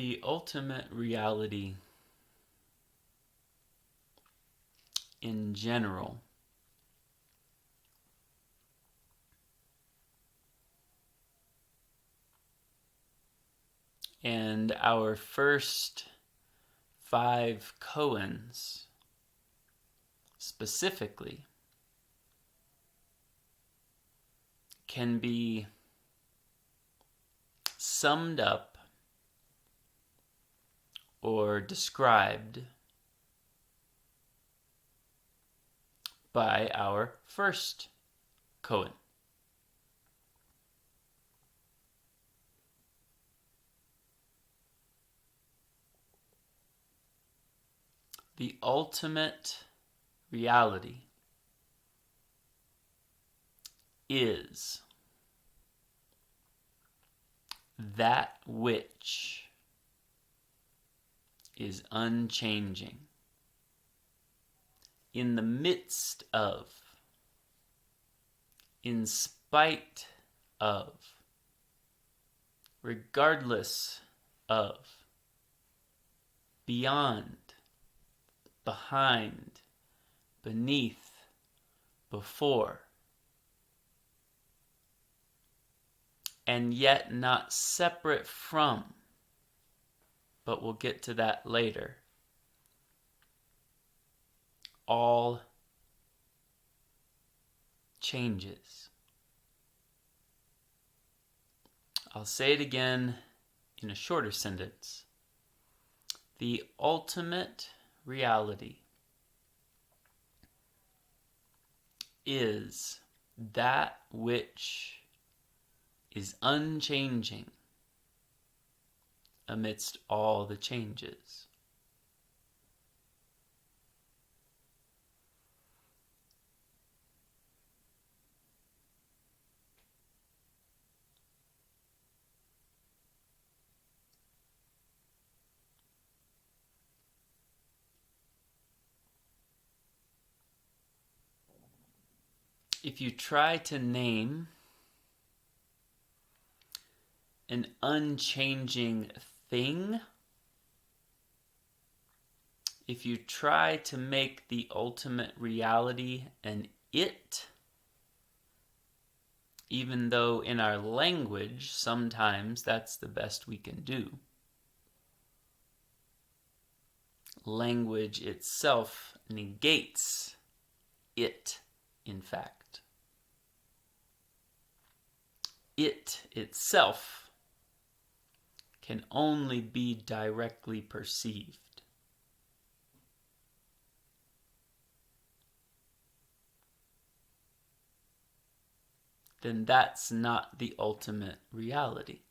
The ultimate reality in general and our first 5 koans specifically can be summed up or described by our first koan. The ultimate reality is that which is unchanging, in the midst of, in spite of, regardless of, beyond, behind, beneath, before, and yet not separate from, but we'll get to that later, all changes. I'll say it again in a shorter sentence. The ultimate reality is that which is unchanging amidst all the changes. If you try to name an unchanging thing, if you try to make the ultimate reality an it, even though in our language sometimes that's the best we can do, language itself negates it, in fact. It itself can only be directly perceived. Then that's not the ultimate reality.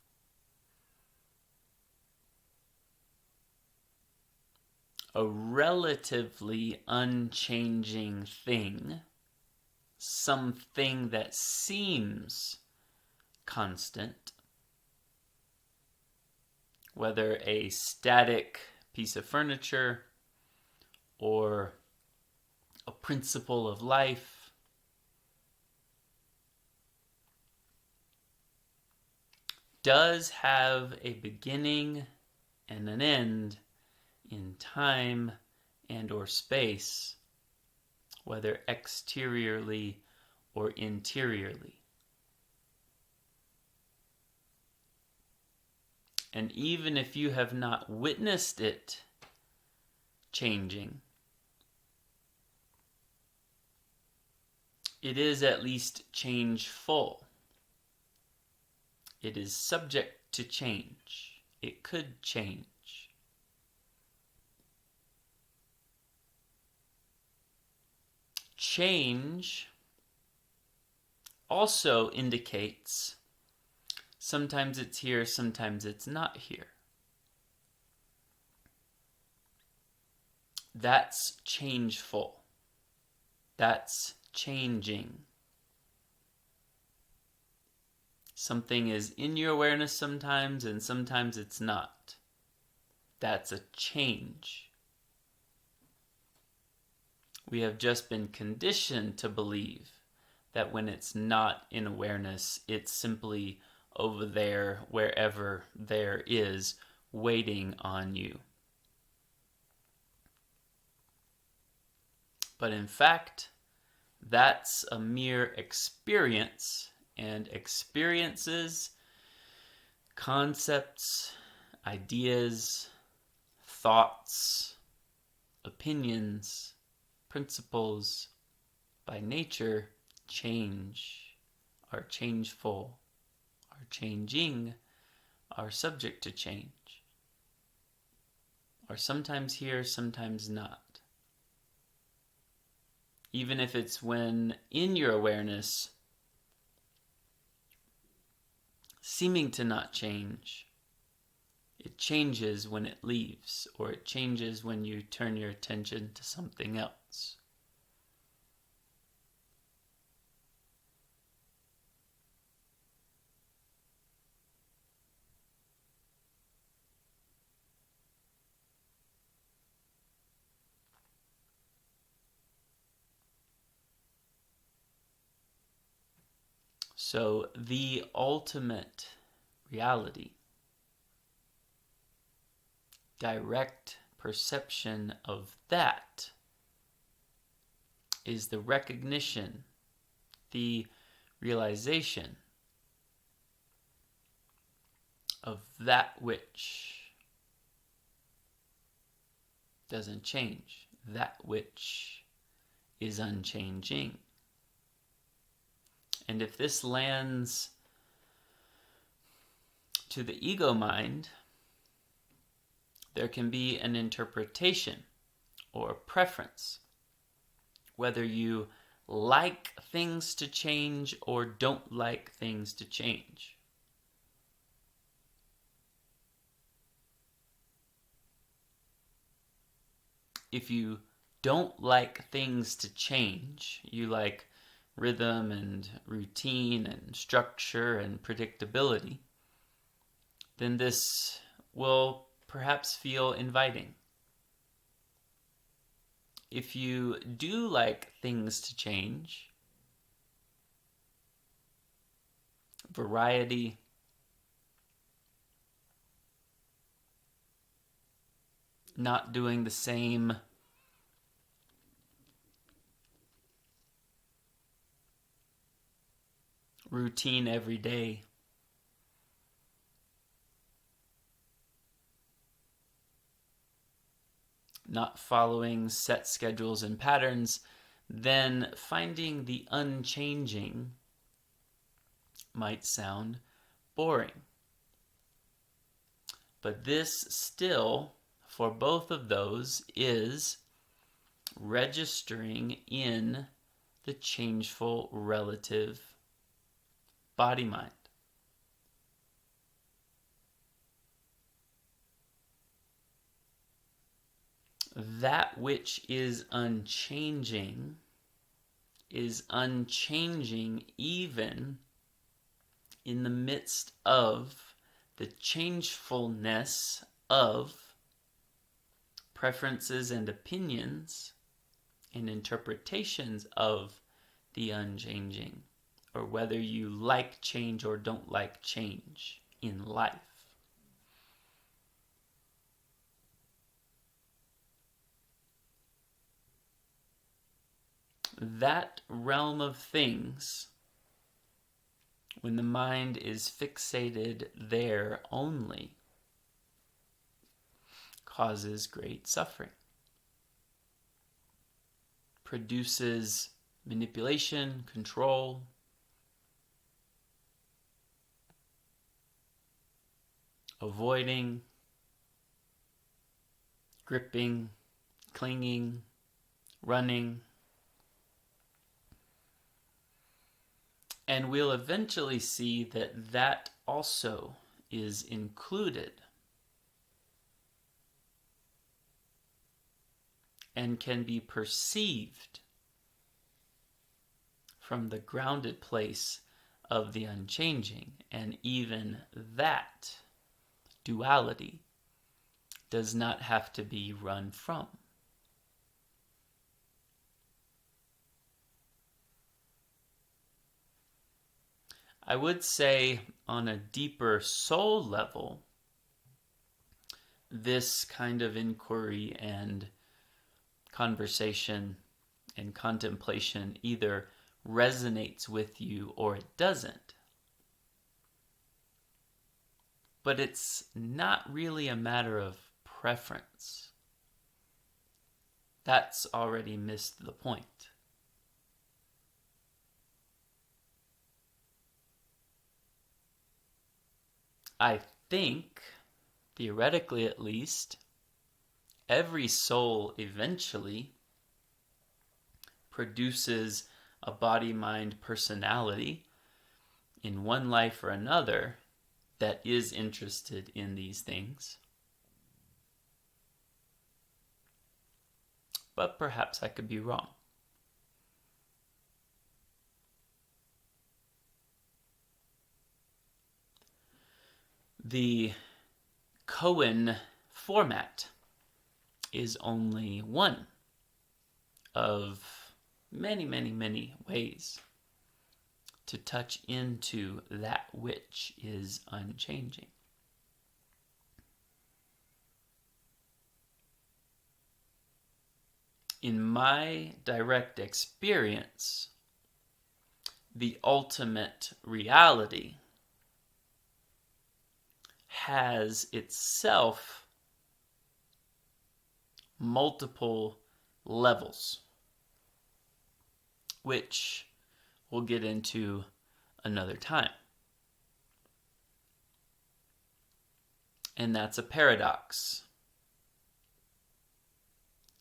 A relatively unchanging thing, something that seems constant, whether a static piece of furniture or a principle of life, does have a beginning and an end in time and or space, whether exteriorly or interiorly. And even if you have not witnessed it changing, it is at least changeful. It is subject to change. It could change. Change also indicates sometimes it's here, sometimes it's not here. That's changeful. That's changing. Something is in your awareness sometimes, and sometimes it's not. That's a change. We have just been conditioned to believe that when it's not in awareness, it's simply over there, wherever there is, waiting on you. But in fact, that's a mere experience, and experiences, concepts, ideas, thoughts, opinions, principles, by nature, change, are changeful, are changing, are subject to change, are sometimes here, sometimes not. Even if it's when in your awareness, seeming to not change, it changes when it leaves, or it changes when you turn your attention to something else. So the ultimate reality, direct perception of that, is the recognition, the realization of that which doesn't change, that which is unchanging. And if this lands to the ego mind, there can be an interpretation or preference, whether you like things to change or don't like things to change. If you don't like things to change, you like rhythm and routine and structure and predictability, then this will perhaps feel inviting. If you do like things to change, variety, not doing the same routine every day, not following set schedules and patterns, then finding the unchanging might sound boring. But this still, for both of those, is registering in the changeful relative body-mind. That which is unchanging even in the midst of the changefulness of preferences and opinions and interpretations of the unchanging, or whether you like change or don't like change in life. That realm of things, when the mind is fixated there only, causes great suffering, produces manipulation, control, avoiding, gripping, clinging, running. And we'll eventually see that that also is included and can be perceived from the grounded place of the unchanging. And even that duality does not have to be run from. I would say on a deeper soul level, this kind of inquiry and conversation and contemplation either resonates with you or it doesn't. But it's not really a matter of preference. That's already missed the point. I think, theoretically at least, every soul eventually produces a body-mind personality in one life or another that is interested in these things. But perhaps I could be wrong. The Koan format is only one of many, many, many ways to touch into that which is unchanging. In my direct experience, the ultimate reality has itself multiple levels, which we'll get into another time. And that's a paradox.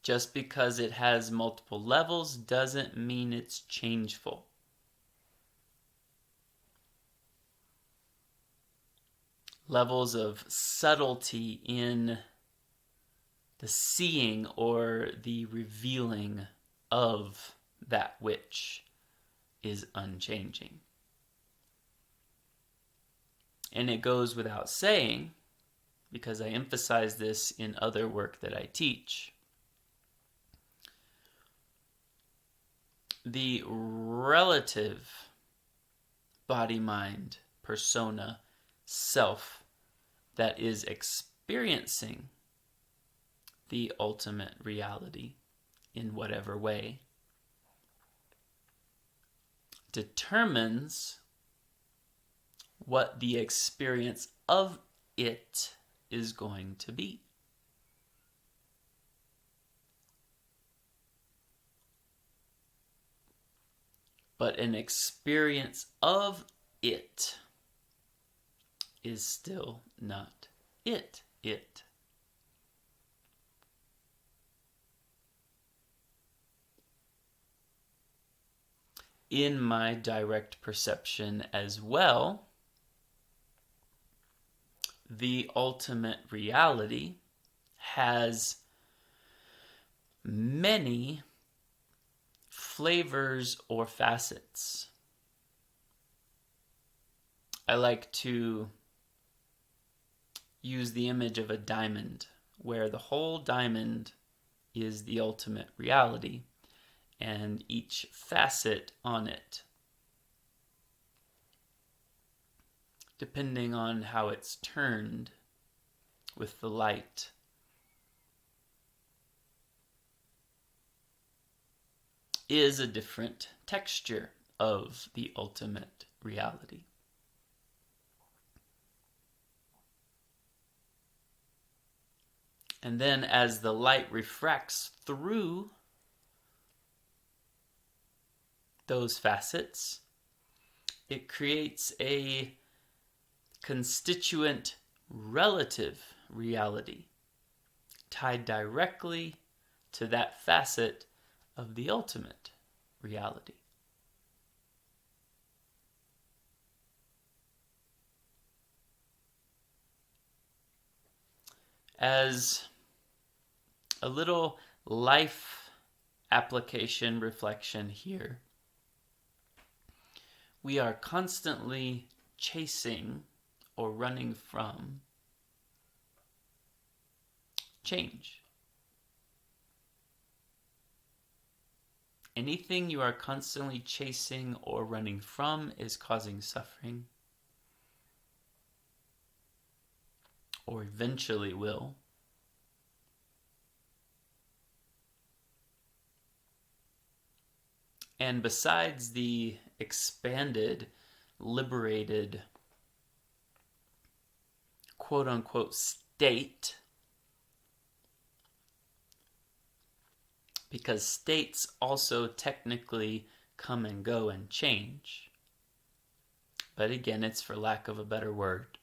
Just because it has multiple levels doesn't mean it's changeful. Levels of subtlety in the seeing or the revealing of that which is unchanging. And it goes without saying, because I emphasize this in other work that I teach, the relative body-mind persona self that is experiencing the ultimate reality in whatever way determines what the experience of it is going to be. But an experience of it is still not it. In my direct perception as well, the ultimate reality has many flavors or facets. I like to use the image of a diamond, where the whole diamond is the ultimate reality, and each facet on it, depending on how it's turned with the light, is a different texture of the ultimate reality. And then as the light refracts through those facets, it creates a constituent relative reality tied directly to that facet of the ultimate reality. As a little life application reflection here, we are constantly chasing or running from change. Anything you are constantly chasing or running from is causing suffering, or eventually will. And besides the expanded, liberated, quote-unquote state, because states also technically come and go and change, but again, it's for lack of a better word.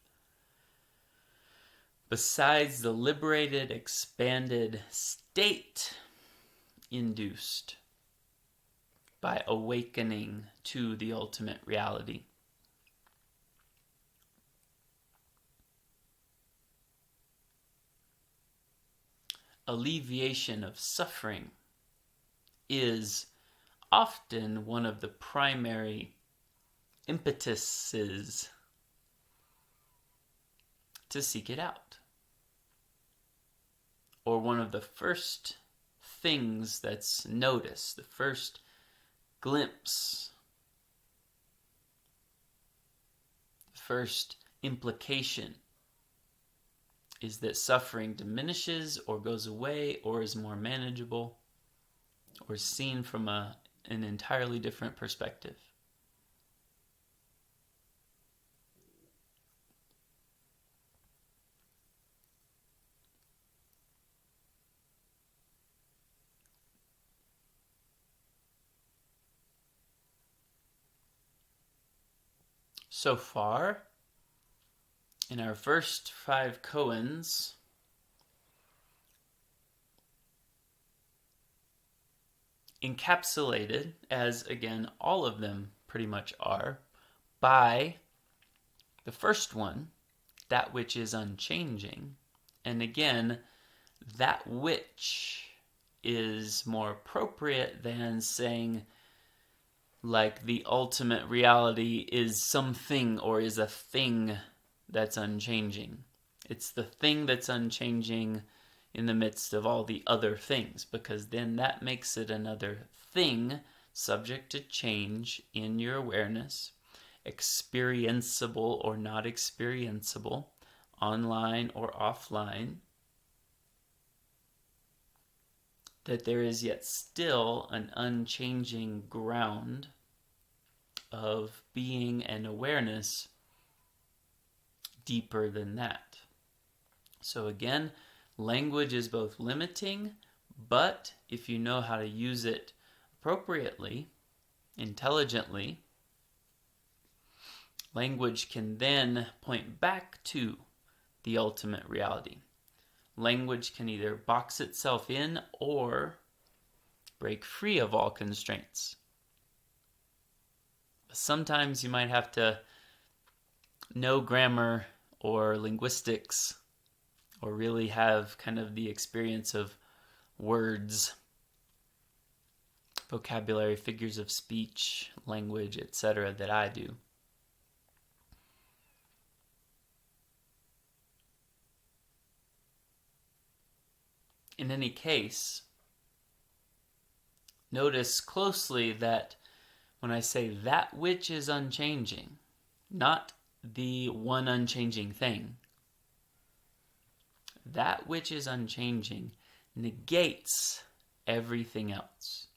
Besides the liberated, expanded state induced by awakening to the ultimate reality, alleviation of suffering is often one of the primary impetuses to seek it out, or one of the first things that's noticed, the first glimpse, the first implication is that suffering diminishes or goes away or is more manageable or seen from an entirely different perspective. So far, in our first 5 koans, encapsulated, as again all of them pretty much are, by the first one, that which is unchanging. And again, that which is more appropriate than saying like the ultimate reality is something or is a thing that's unchanging. It's the thing that's unchanging in the midst of all the other things, because then that makes it another thing subject to change in your awareness, experienceable or not experienceable, online or offline, that there is yet still an unchanging ground of being and awareness deeper than that. So again, language is both limiting, but if you know how to use it appropriately, intelligently, language can then point back to the ultimate reality. Language can either box itself in or break free of all constraints. Sometimes you might have to know grammar or linguistics or really have kind of the experience of words, vocabulary, figures of speech, language, etc. that I do. In any case, notice closely that when I say that which is unchanging, not the one unchanging thing, that which is unchanging negates everything else.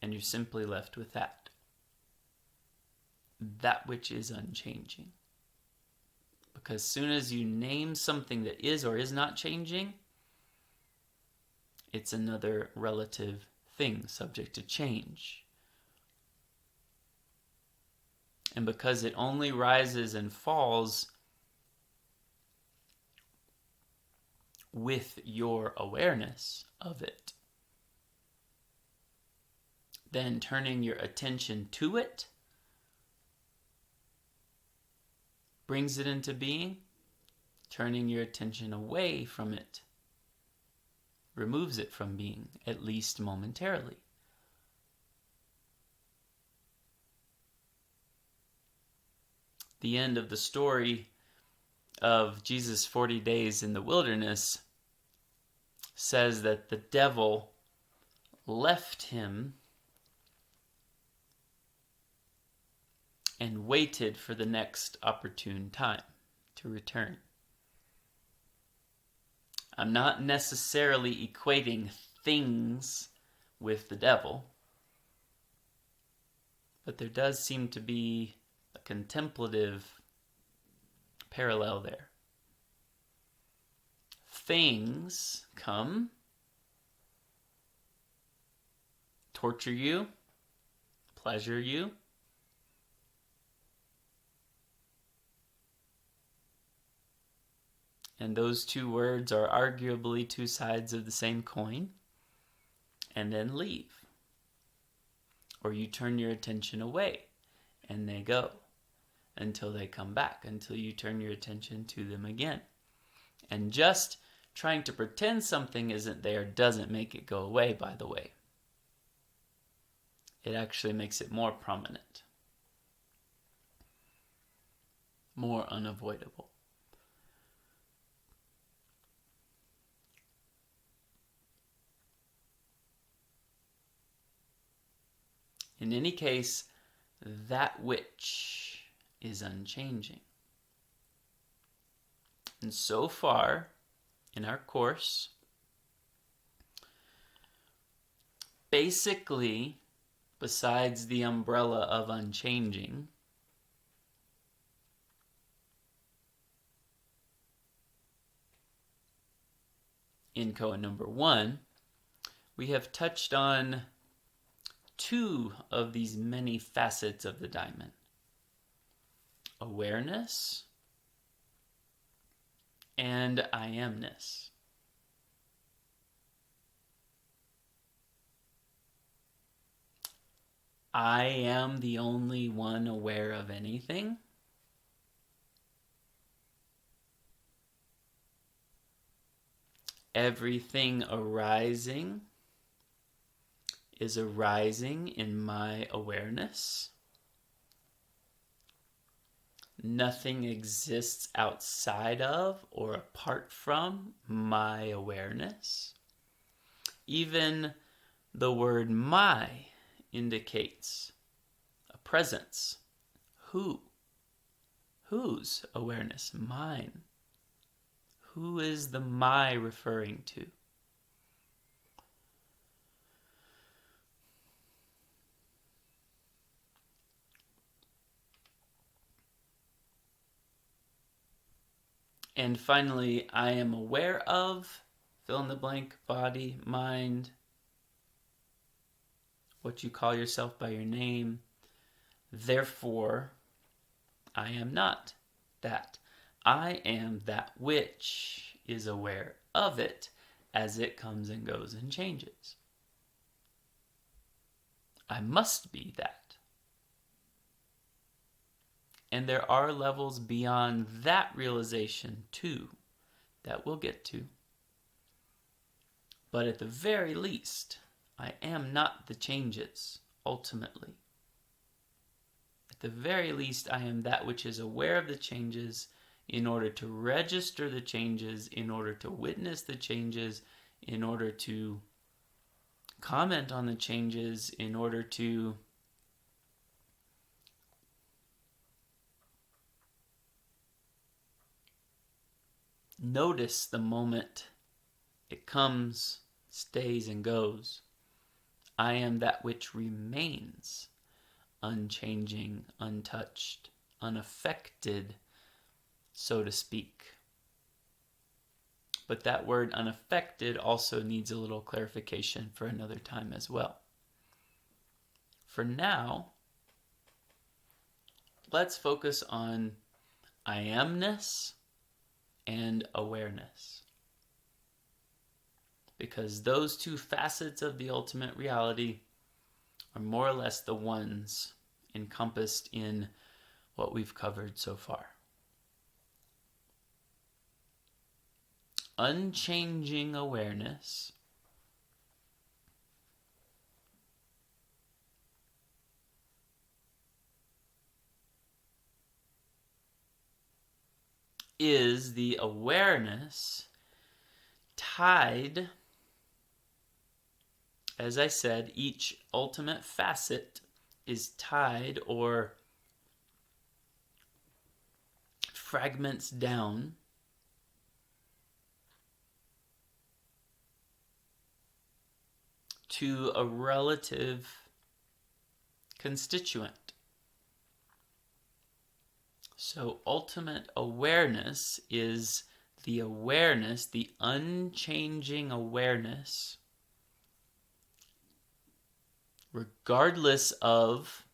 And you're simply left with that. That which is unchanging. Because as soon as you name something that is or is not changing, it's another relative thing subject to change. And because it only rises and falls with your awareness of it, then turning your attention to it brings it into being. Turning your attention away from it removes it from being, at least momentarily. The end of the story of Jesus' 40 days in the wilderness says that the devil left him and waited for the next opportune time to return. I'm not necessarily equating things with the devil. But there does seem to be a contemplative parallel there. Things come, torture you, pleasure you, and those two words are arguably two sides of the same coin, and then leave. Or you turn your attention away, and they go until they come back, until you turn your attention to them again. And just trying to pretend something isn't there doesn't make it go away, by the way. It actually makes it more prominent, more unavoidable. In any case, that which is unchanging. And so far in our course, basically, besides the umbrella of unchanging, in Koan number 1, we have touched on two of these many facets of the diamond: awareness and I amness. I am the only one aware of anything. Everything arising is arising in my awareness. Nothing exists outside of or apart from my awareness. Even the word my indicates a presence. Who? Whose awareness? Mine. Who is the my referring to? And finally, I am aware of, fill in the blank, body, mind, what you call yourself by your name. Therefore, I am not that. I am that which is aware of it as it comes and goes and changes. I must be that. And there are levels beyond that realization too, that we'll get to. But at the very least, I am not the changes, ultimately. At the very least, I am that which is aware of the changes in order to register the changes, in order to witness the changes, in order to comment on the changes, in order to notice the moment it comes, stays, and goes. I am that which remains unchanging, untouched, unaffected, so to speak. But that word unaffected also needs a little clarification for another time as well. For now, let's focus on I amness and awareness. Because those two facets of the ultimate reality are more or less the ones encompassed in what we've covered so far. Unchanging awareness is the awareness tied, as I said, each ultimate facet is tied or fragments down to a relative constituent. So ultimate awareness is the awareness, the unchanging awareness, regardless of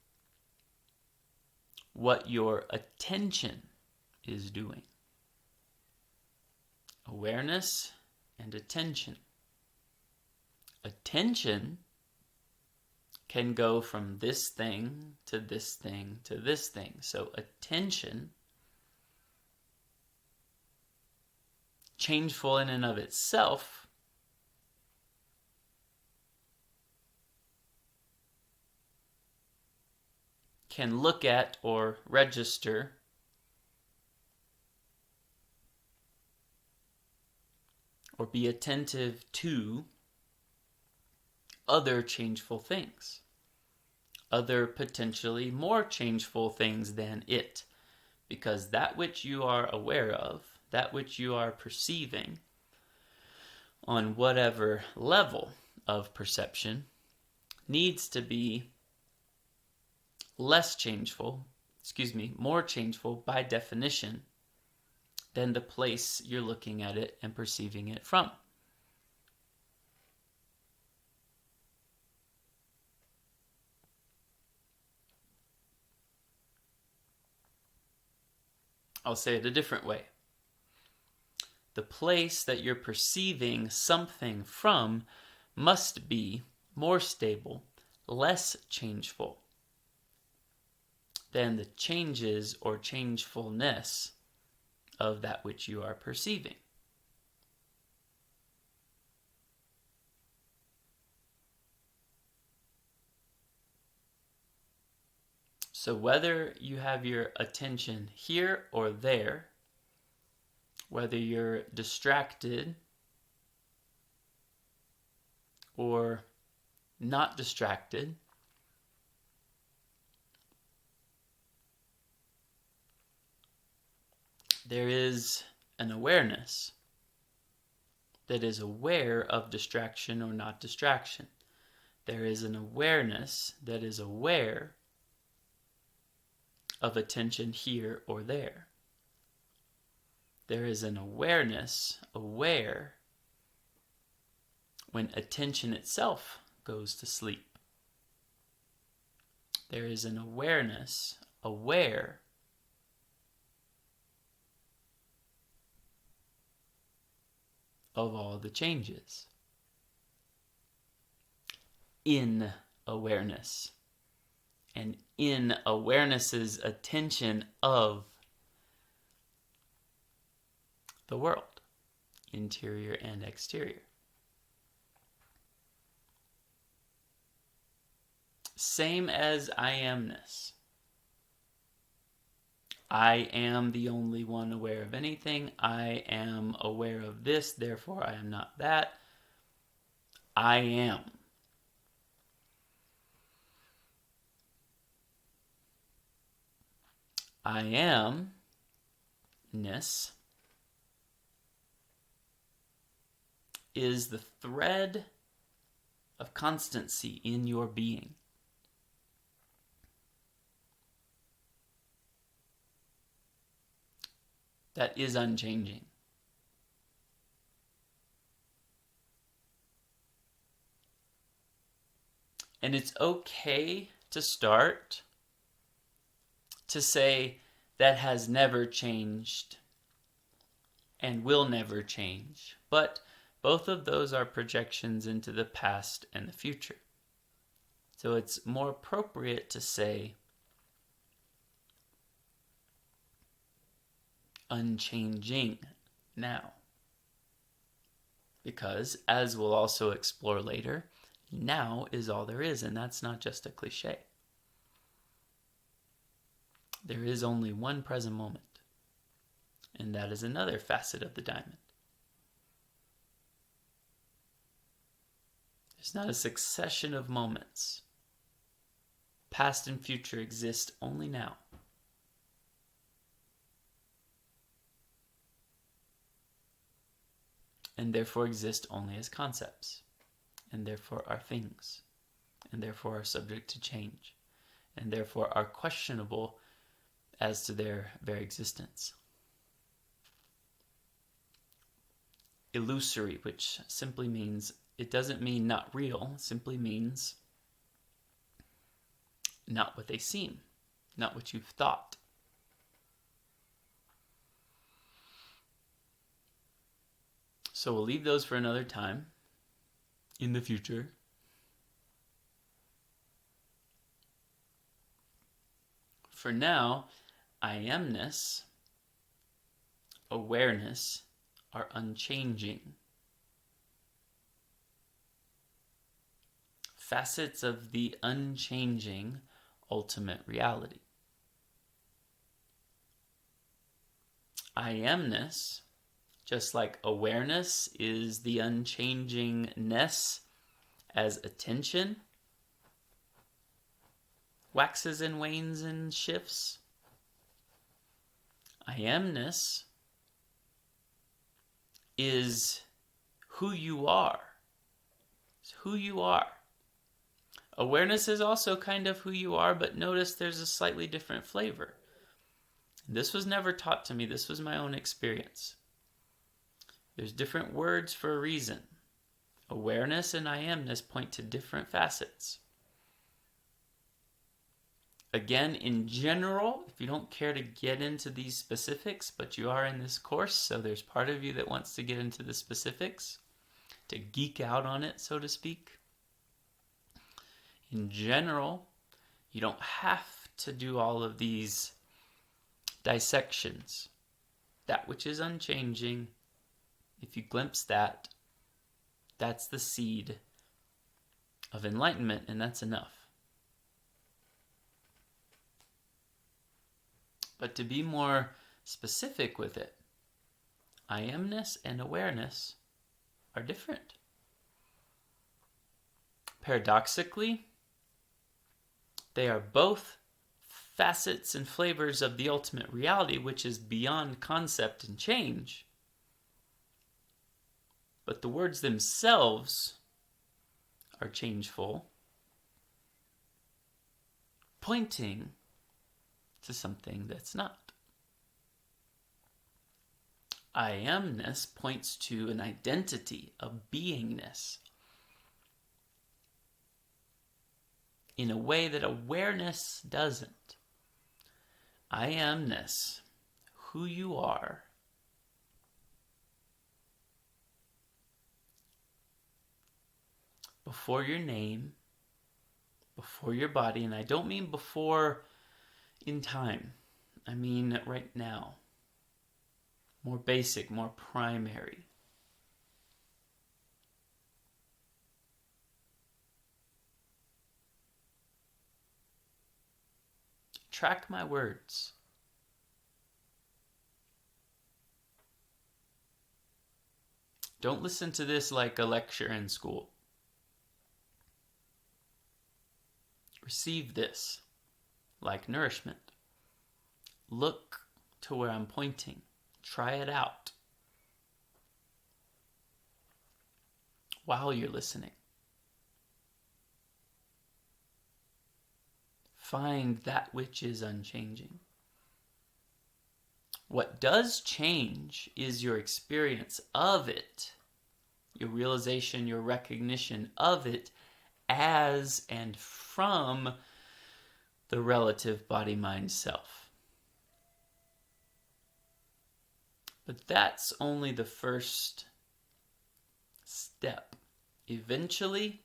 what your attention is doing. Awareness and attention. Attention can go from this thing to this thing to this thing. So attention, changeful in and of itself, can look at or register or be attentive to other changeful things, other potentially more changeful things than it, because that which you are aware of, that which you are perceiving on whatever level of perception, needs to be more changeful by definition than the place you're looking at it and perceiving it from. I'll say it a different way. The place that you're perceiving something from must be more stable, less changeful than the changes or changefulness of that which you are perceiving. So whether you have your attention here or there, whether you're distracted or not distracted, there is an awareness that is aware of distraction or not distraction. There is an awareness that is aware of attention here or there. There is an awareness aware when attention itself goes to sleep. There is an awareness aware of all the changes. In awareness. And in awareness's attention of the world, interior and exterior. Same as I amness. I am the only one aware of anything. I am aware of this, therefore I am not that. I am. I amness is the thread of constancy in your being. That is unchanging. And it's okay to start to say that has never changed and will never change. But both of those are projections into the past and the future. So it's more appropriate to say unchanging now. Because, as we'll also explore later, now is all there is, and that's not just a cliche. There is only one present moment, and that is another facet of the diamond. There's not a succession of moments. Past and future exist only now. And therefore exist only as concepts, and therefore are things, and therefore are subject to change, and therefore are questionable as to their very existence. Illusory, which simply means, it doesn't mean not real, it simply means not what they seem, not what you've thought. So we'll leave those for another time in the future. For now, I amness, awareness are unchanging. Facets of the unchanging ultimate reality. I amness, just like awareness is the unchangingness as attention waxes and wanes and shifts, I amness is who you are. It's who you are. Awareness is also kind of who you are, but notice there's a slightly different flavor. This was never taught to me. This was my own experience. There's different words for a reason. Awareness and I amness point to different facets. Again, in general, if you don't care to get into these specifics, but you are in this course, so there's part of you that wants to get into the specifics, to geek out on it, so to speak. In general, you don't have to do all of these dissections. That which is unchanging, if you glimpse that, that's the seed of enlightenment, and that's enough. But to be more specific with it, I amness and awareness are different. Paradoxically, they are both facets and flavors of the ultimate reality, which is beyond concept and change. But the words themselves are changeful, pointing to something that's not. I amness points to an identity, a beingness, in a way that awareness doesn't. I amness, who you are, before your name, before your body, and I don't mean before in time. I mean right now. More basic, more primary. Track my words. Don't listen to this like a lecture in school. Receive this like nourishment. Look to where I'm pointing. Try it out while you're listening. Find that which is unchanging. What does change is your experience of it, your realization, your recognition of it as and from the relative body-mind self. But that's only the first step. Eventually,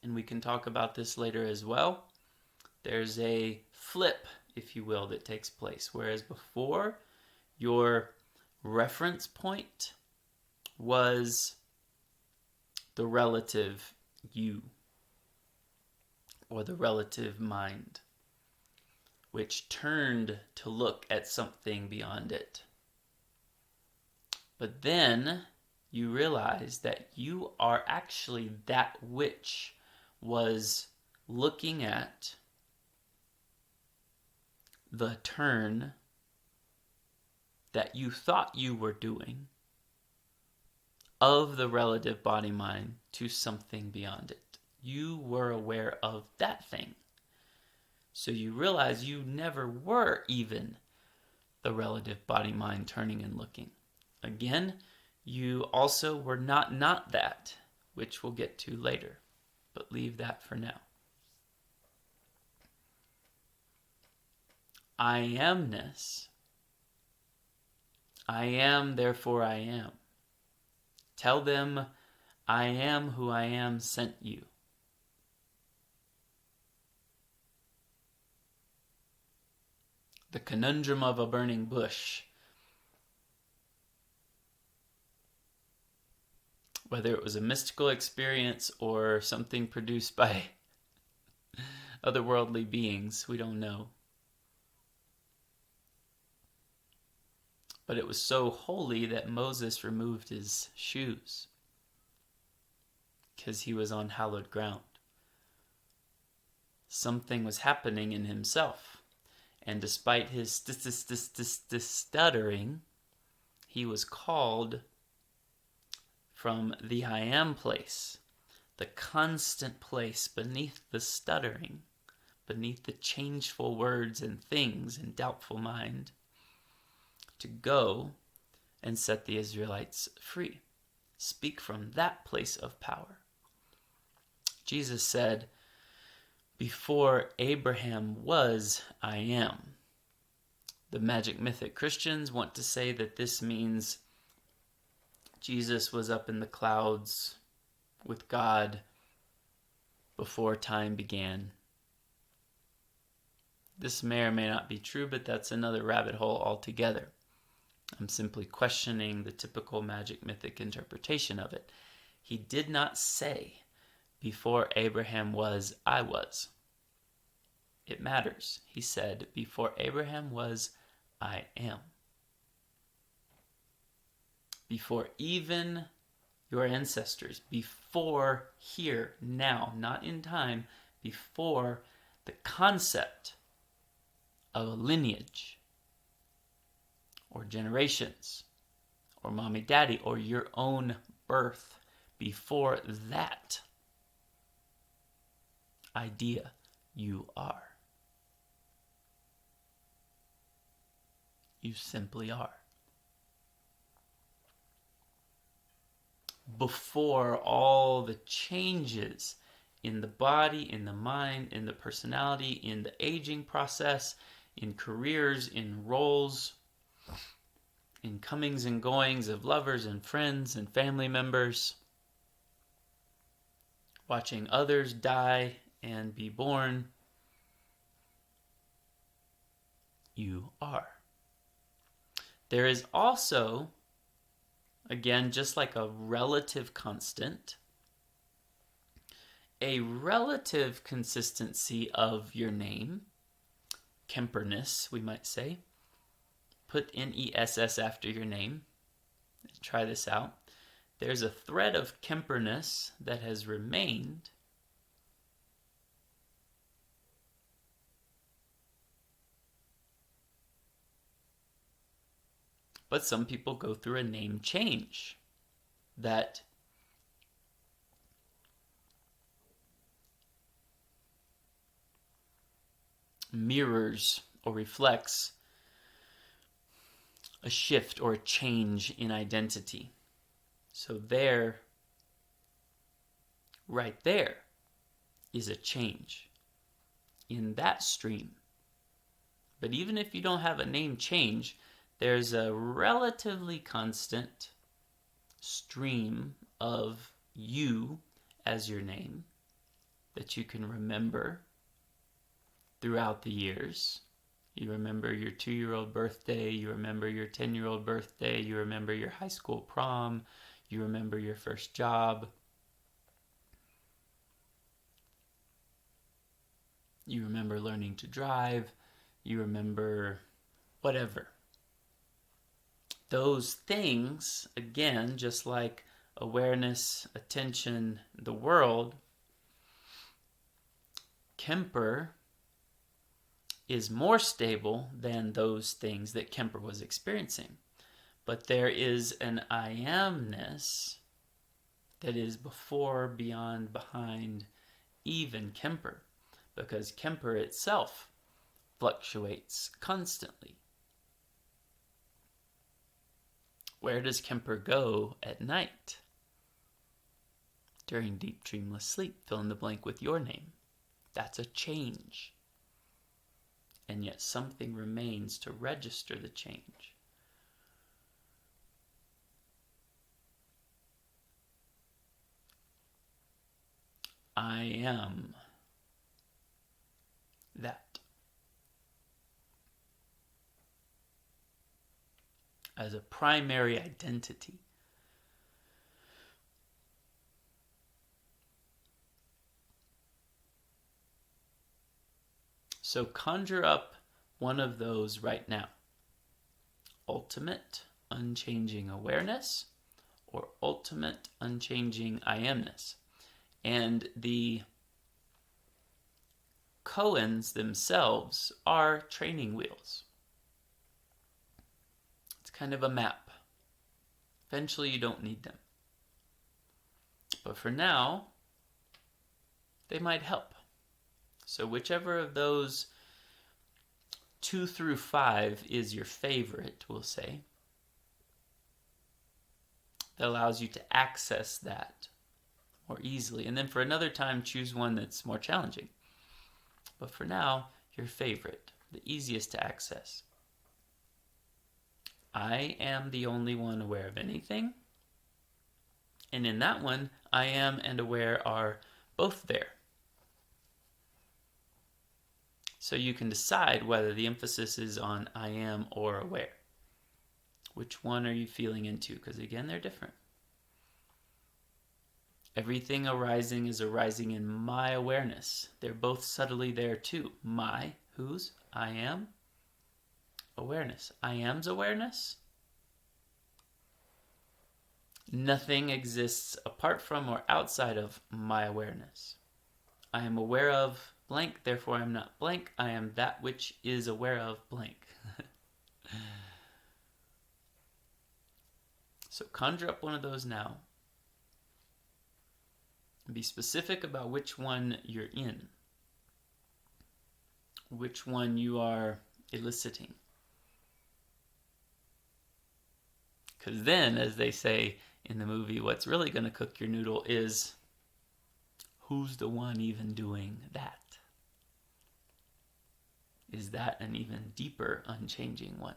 and we can talk about this later as well, there's a flip, if you will, that takes place. Whereas before, your reference point was the relative you, or the relative mind, which turned to look at something beyond it. But then you realize that you are actually that which was looking at the turn that you thought you were doing of the relative body-mind to something beyond it. You were aware of that thing. So you realize you never were even the relative body-mind turning and looking. Again, you also were not that, which we'll get to later, but leave that for now. I amness. I am, therefore I am. Tell them, I am who I am sent you. The conundrum of a burning bush. Whether it was a mystical experience or something produced by otherworldly beings, we don't know. But it was so holy that Moses removed his shoes because he was on hallowed ground. Something was happening in himself. And despite his stuttering, he was called from the I am place, the constant place beneath the stuttering, beneath the changeful words and things and doubtful mind, to go and set the Israelites free. Speak from that place of power. Jesus said, before Abraham was, I am. The magic mythic Christians want to say that this means Jesus was up in the clouds with God before time began. This may or may not be true, but that's another rabbit hole altogether. I'm simply questioning the typical magic mythic interpretation of it. He did not say, before Abraham was, I was. It matters. He said, before Abraham was, I am. Before even your ancestors, before here, now, not in time, before the concept of a lineage, or generations, or mommy, daddy, or your own birth, before that idea, you are. You simply are. Before all the changes in the body, in the mind, in the personality, in the aging process, in careers, in roles, in comings and goings of lovers and friends and family members, watching others die and be born, you are. There is also, again, just like a relative constant, a relative consistency of your name, Kemperness, we might say. Put N-E-S-S after your name. Try this out. There's a thread of Kemperness that has remained but some people go through a name change that mirrors or reflects a shift or a change in identity. So there, right there, is a change in that stream. But even if you don't have a name change, there's a relatively constant stream of you as your name that you can remember throughout the years. You remember your 2-year-old birthday, you remember your 10-year-old birthday, you remember your high school prom, you remember your first job. You remember learning to drive, you remember whatever. Those things, again, just like awareness, attention, the world, Kemper is more stable than those things that Kemper was experiencing. But there is an I amness that is before, beyond, behind, even Kemper. because Kemper itself fluctuates constantly. Where does Kemper go at night? During deep dreamless sleep, fill in the blank with your name. That's a change. And yet something remains to register the change. I am that. As a primary identity. So conjure up one of those right now. Ultimate unchanging awareness or ultimate unchanging I amness. And the koans themselves are training wheels. It's kind of a map. Eventually you don't need them. But for now, they might help. So whichever of those 2 through 5 is your favorite, we'll say, that allows you to access that more easily. And then for another time, choose one that's more challenging. But for now, your favorite, the easiest to access. I am the only one aware of anything. And in that one, I am and aware are both there. So you can decide whether the emphasis is on I am or aware. Which one are you feeling into? Because again, they're different. Everything arising is arising in my awareness. They're both subtly there too. My, whose? I am. Awareness. I am's awareness. Nothing exists apart from or outside of my awareness. I am aware of blank, therefore I am not blank. I am that which is aware of blank. So conjure up one of those now. And be specific about which one you're in. Which one you are eliciting. Because then, as they say in the movie, what's really going to cook your noodle is who's the one even doing that? Is that an even deeper, unchanging one?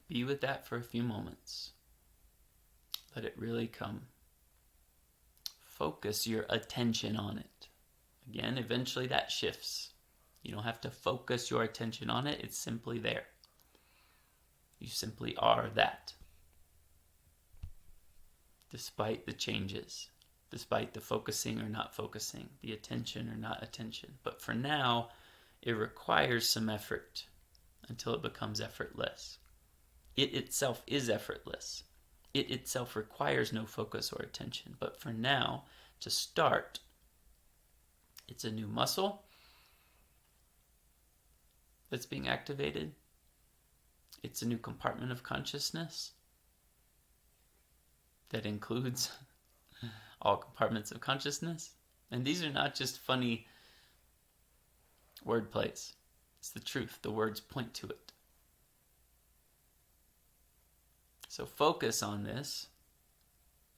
Be with that for a few moments. Let it really come. Focus your attention on it. Again, eventually that shifts. You don't have to focus your attention on it. It's simply there. You simply are that. Despite the changes. Despite the focusing or not focusing. The attention or not attention. But for now, it requires some effort until it becomes effortless. It itself is effortless. It itself requires no focus or attention. But for now, to start, it's a new muscle that's being activated. It's a new compartment of consciousness that includes all compartments of consciousness. And these are not just funny word plays. It's the truth. The words point to it. So focus on this.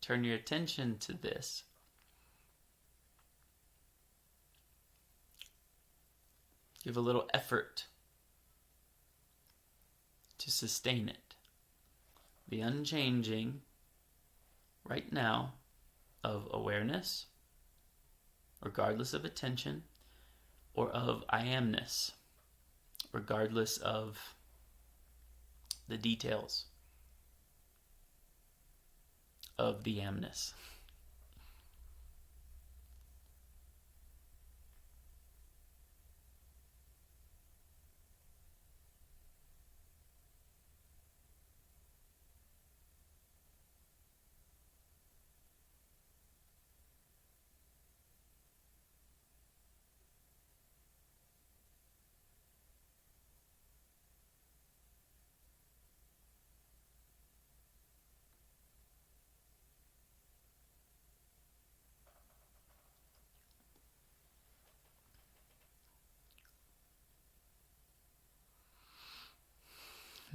Turn your attention to this. Give a little effort to sustain it. The unchanging, right now, of awareness, regardless of attention, or of I amness, regardless of the details of the amness.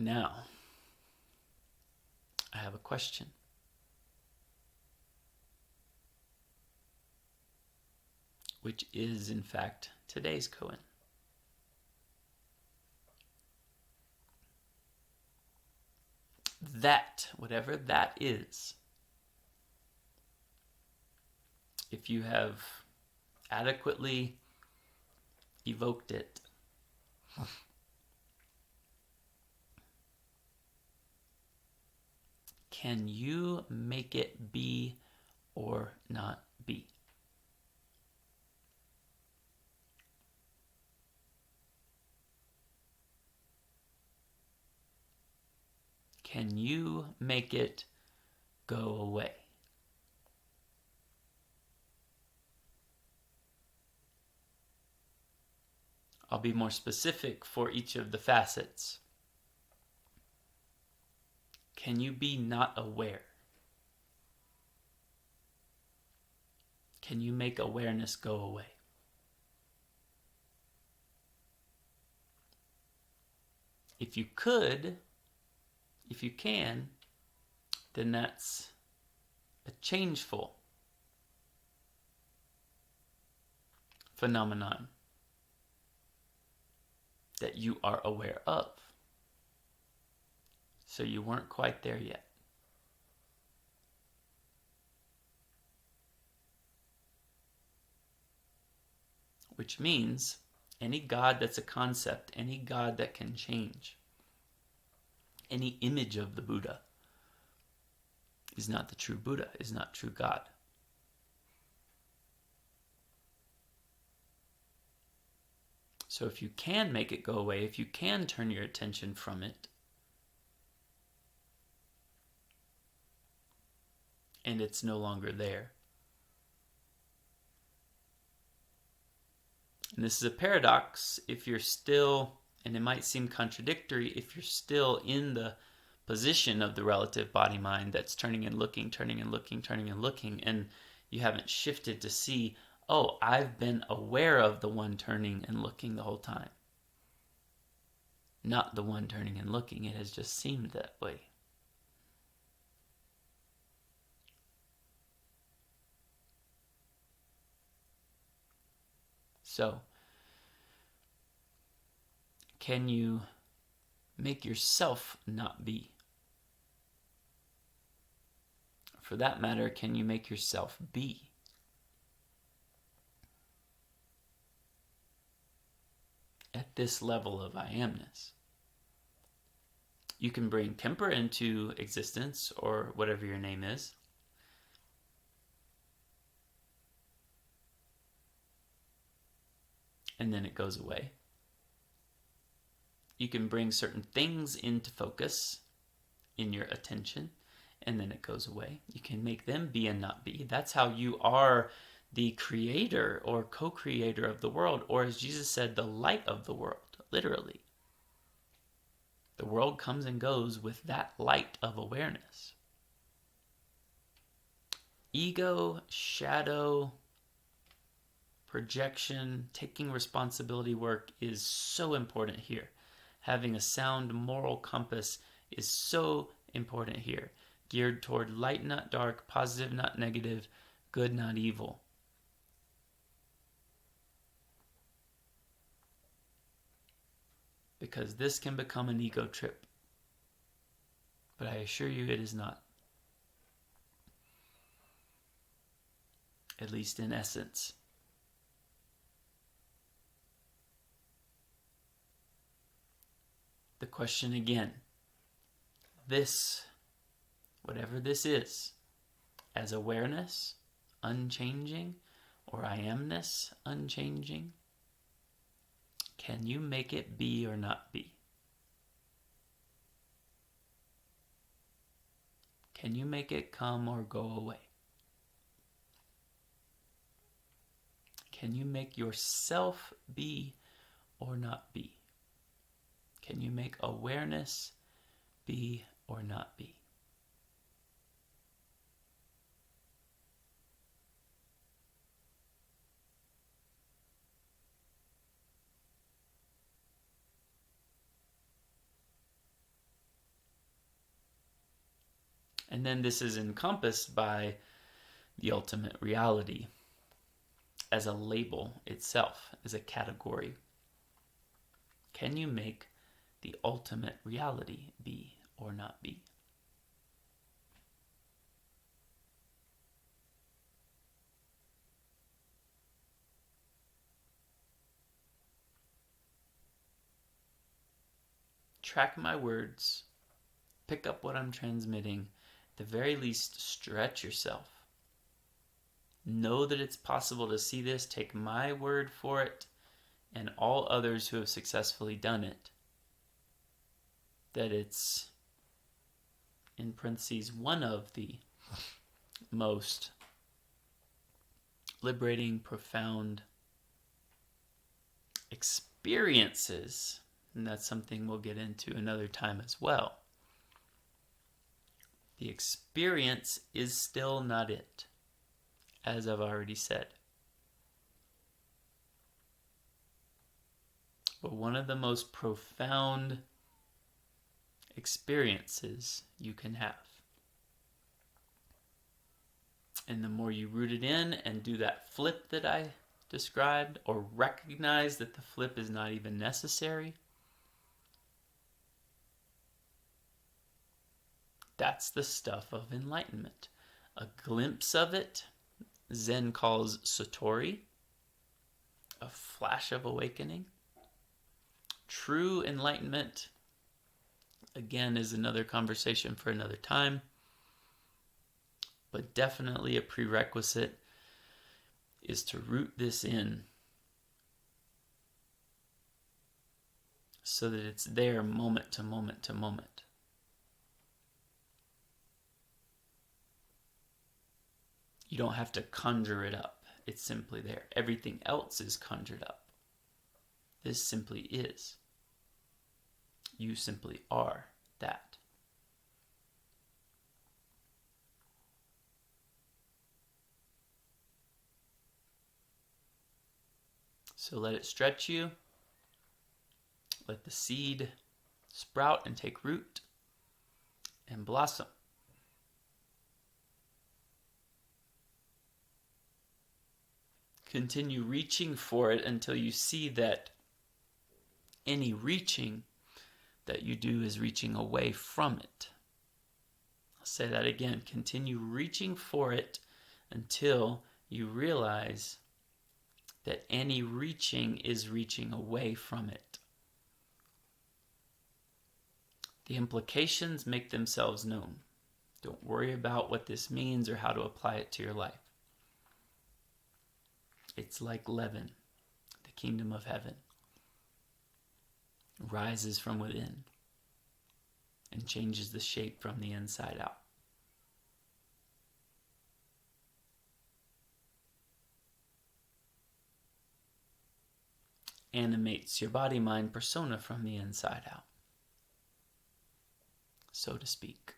Now, I have a question. Which is, in fact, today's koan. That, whatever that is, if you have adequately evoked it, can you make it be or not be? Can you make it go away? I'll be more specific for each of the facets. Can you be not aware? Can you make awareness go away? If you could, if you can, then that's a changeful phenomenon that you are aware of. So you weren't quite there yet. Which means any God that's a concept, any God that can change, any image of the Buddha is not the true Buddha, is not true God. So if you can make it go away, if you can turn your attention from it, and it's no longer there. And this is a paradox if you're still, and it might seem contradictory, if you're still in the position of the relative body-mind that's turning and looking, turning and looking, turning and looking, and you haven't shifted to see, oh, I've been aware of the one turning and looking the whole time. Not the one turning and looking, it has just seemed that way. So, can you make yourself not be? For that matter, can you make yourself be? At this level of I amness. You can bring temper into existence, or whatever your name is. And then it goes away. You can bring certain things into focus in your attention, and then it goes away. You can make them be and not be. That's how you are the creator or co-creator of the world, or as Jesus said, the light of the world, literally. The world comes and goes with that light of awareness. Ego, shadow, projection, taking responsibility work is so important here. Having a sound moral compass is so important here. Geared toward light, not dark, positive, not negative, good, not evil. Because this can become an ego trip. But I assure you it is not. At least in essence. The question again, this, whatever this is, as awareness, unchanging, or I amness, unchanging, can you make it be or not be? Can you make it come or go away? Can you make yourself be or not be? Can you make awareness be or not be? And then this is encompassed by the ultimate reality as a label itself, as a category. Can you make the ultimate reality be or not be? Track my words, pick up what I'm transmitting, at the very least stretch yourself. Know that it's possible to see this, take my word for it, and all others who have successfully done it, that it's, in parentheses, one of the most liberating, profound experiences, and that's something we'll get into another time as well. The experience is still not it, as I've already said. But one of the most profound experiences you can have. And the more you root it in and do that flip that I described, or recognize that the flip is not even necessary, that's the stuff of enlightenment. A glimpse of it, Zen calls satori, a flash of awakening. True enlightenment, again, is another conversation for another time, but definitely a prerequisite is to root this in so that it's there moment to moment to moment. You don't have to conjure it up. It's simply there. Everything else is conjured up. This simply is. You simply are that. So let it stretch you. Let the seed sprout and take root and blossom. Continue reaching for it until you see that any reaching that you do is reaching away from it. I'll say that again. Continue reaching for it until you realize that any reaching is reaching away from it. The implications make themselves known. Don't worry about what this means or how to apply it to your life. It's like leaven, the kingdom of heaven. Rises from within and changes the shape from the inside out. Animates your body, mind, persona from the inside out, so to speak.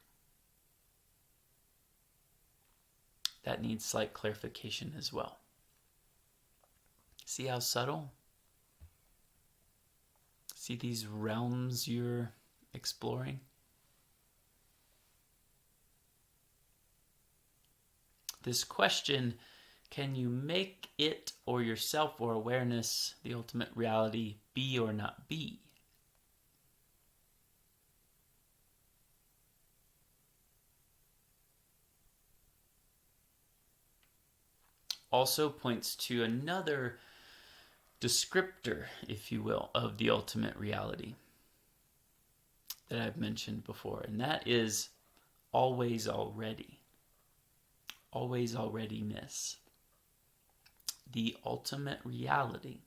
That needs slight clarification as well. See how subtle? See these realms you're exploring? This question, can you make it or yourself or awareness, the ultimate reality, be or not be? Also points to another descriptor, if you will, of the ultimate reality that I've mentioned before, and that is always already. Always alreadiness. The ultimate reality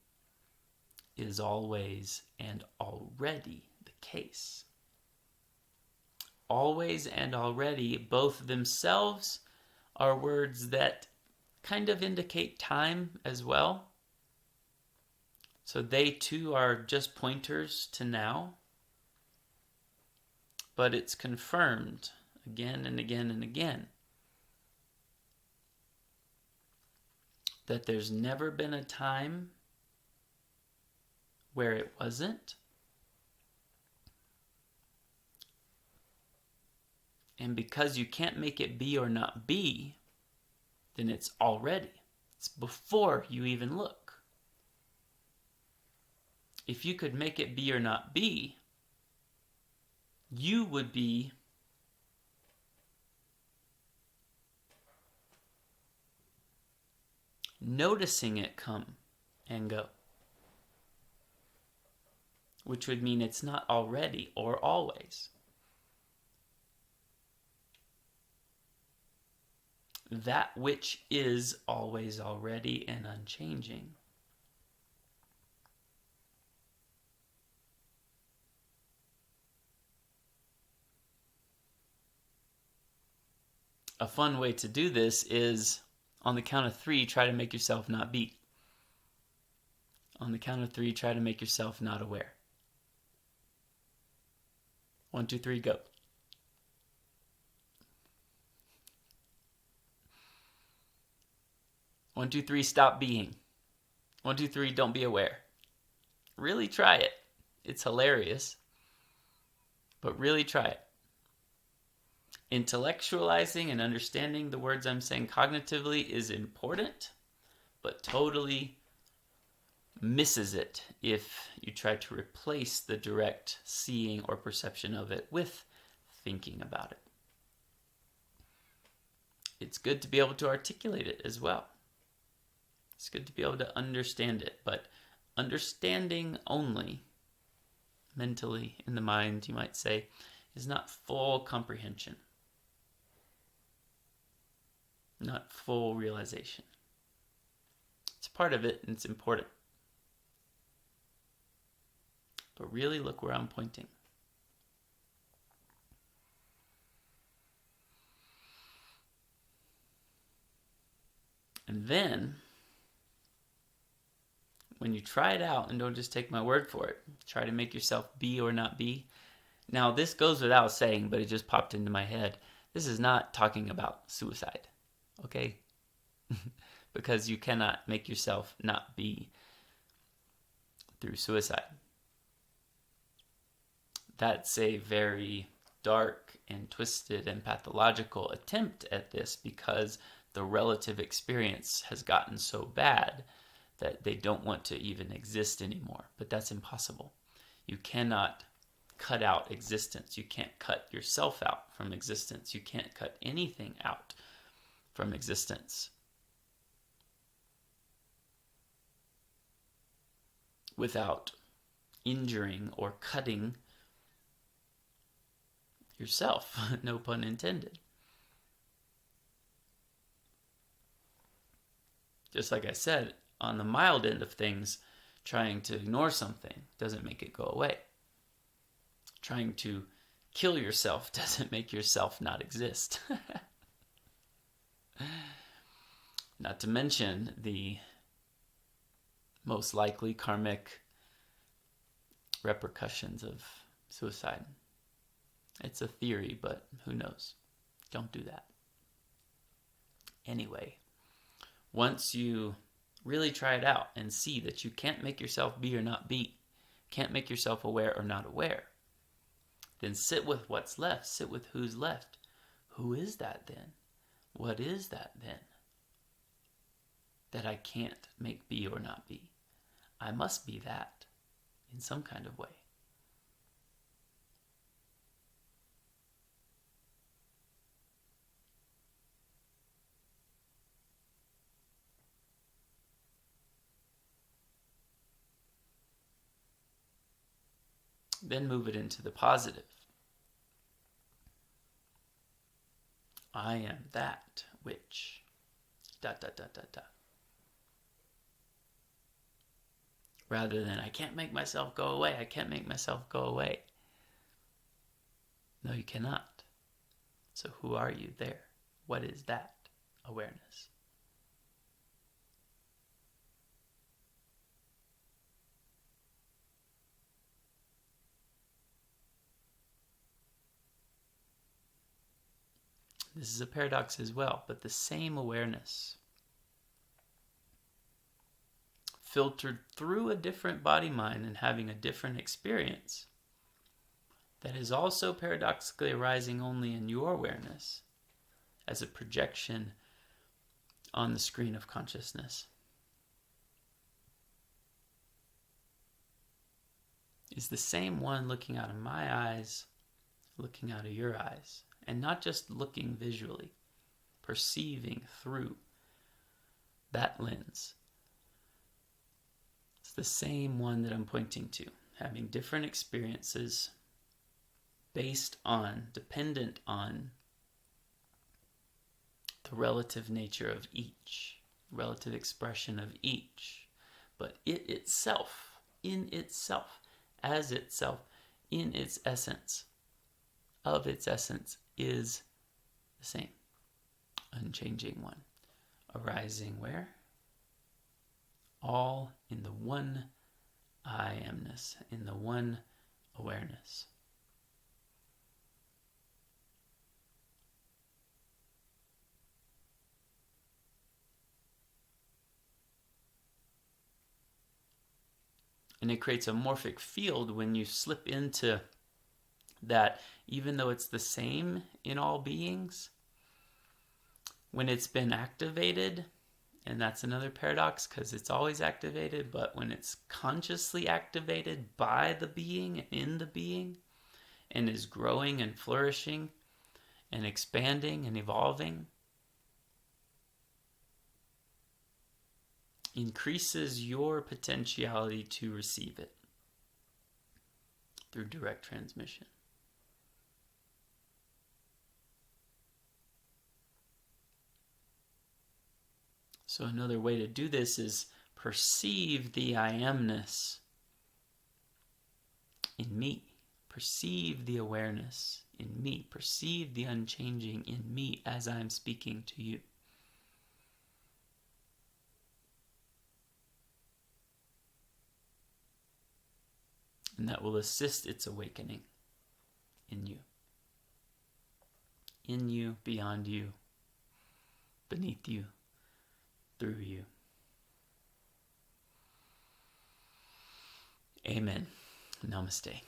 is always and already the case. Always and already, both themselves are words that kind of indicate time as well. So they too are just pointers to now. But it's confirmed again and again and again that there's never been a time where it wasn't. And because you can't make it be or not be, then it's already. It's before you even look. If you could make it be or not be, you would be noticing it come and go, which would mean it's not already or always. That which is always, already, and unchanging. A fun way to do this is, on the count of 3, try to make yourself not be. On the count of 3, try to make yourself not aware. 1, 2, 3, go. 1, 2, 3, stop being. 1, 2, 3, don't be aware. Really try it. It's hilarious, but really try it. Intellectualizing and understanding the words I'm saying cognitively is important, but totally misses it if you try to replace the direct seeing or perception of it with thinking about it. It's good to be able to articulate it as well. It's good to be able to understand it, but understanding only, mentally, in the mind, you might say, is not full comprehension. Not full realization. It's part of it and it's important. But really look where I'm pointing. And then, when you try it out, and don't just take my word for it, try to make yourself be or not be. Now, this goes without saying, but it just popped into my head. This is not talking about suicide, okay? Because you cannot make yourself not be through suicide. That's a very dark and twisted and pathological attempt at this, because the relative experience has gotten so bad that they don't want to even exist anymore. But that's impossible. You cannot cut out existence. You can't cut yourself out from existence. You can't cut anything out from existence without injuring or cutting yourself. No pun intended. Just like I said, on the mild end of things, trying to ignore something doesn't make it go away. Trying to kill yourself doesn't make yourself not exist. Not to mention the most likely karmic repercussions of suicide. It's a theory, but who knows? Don't do that. Anyway, once you really try it out and see that you can't make yourself be or not be, can't make yourself aware or not aware, then sit with what's left. Sit with who's left. Who is that then? What is that then? That I can't make be or not be. I must be that in some kind of way. Then move it into the positive. I am that which ... Rather than, I can't make myself go away. I can't make myself go away. No, you cannot. So who are you there? What is that awareness? This is a paradox as well, but the same awareness, filtered through a different body mind and having a different experience, that is also paradoxically arising only in your awareness as a projection on the screen of consciousness, is the same one looking out of my eyes, looking out of your eyes, and not just looking visually, perceiving through that lens. It's the same one that I'm pointing to, having different experiences based on, dependent on the relative nature of each, relative expression of each. But it itself, in itself, as itself, in its essence, of its essence, is the same, unchanging one, arising where? All in the one I amness, in the one awareness. And it creates a morphic field when you slip into that, even though it's the same in all beings, when it's been activated, and that's another paradox because it's always activated, but when it's consciously activated by the being, in the being, and is growing and flourishing and expanding and evolving, increases your potentiality to receive it through direct transmission. So another way to do this is perceive the I amness in me. Perceive the awareness in me. Perceive the unchanging in me as I'm speaking to you. And that will assist its awakening in you. In you, beyond you, beneath you, through you. Amen. Namaste.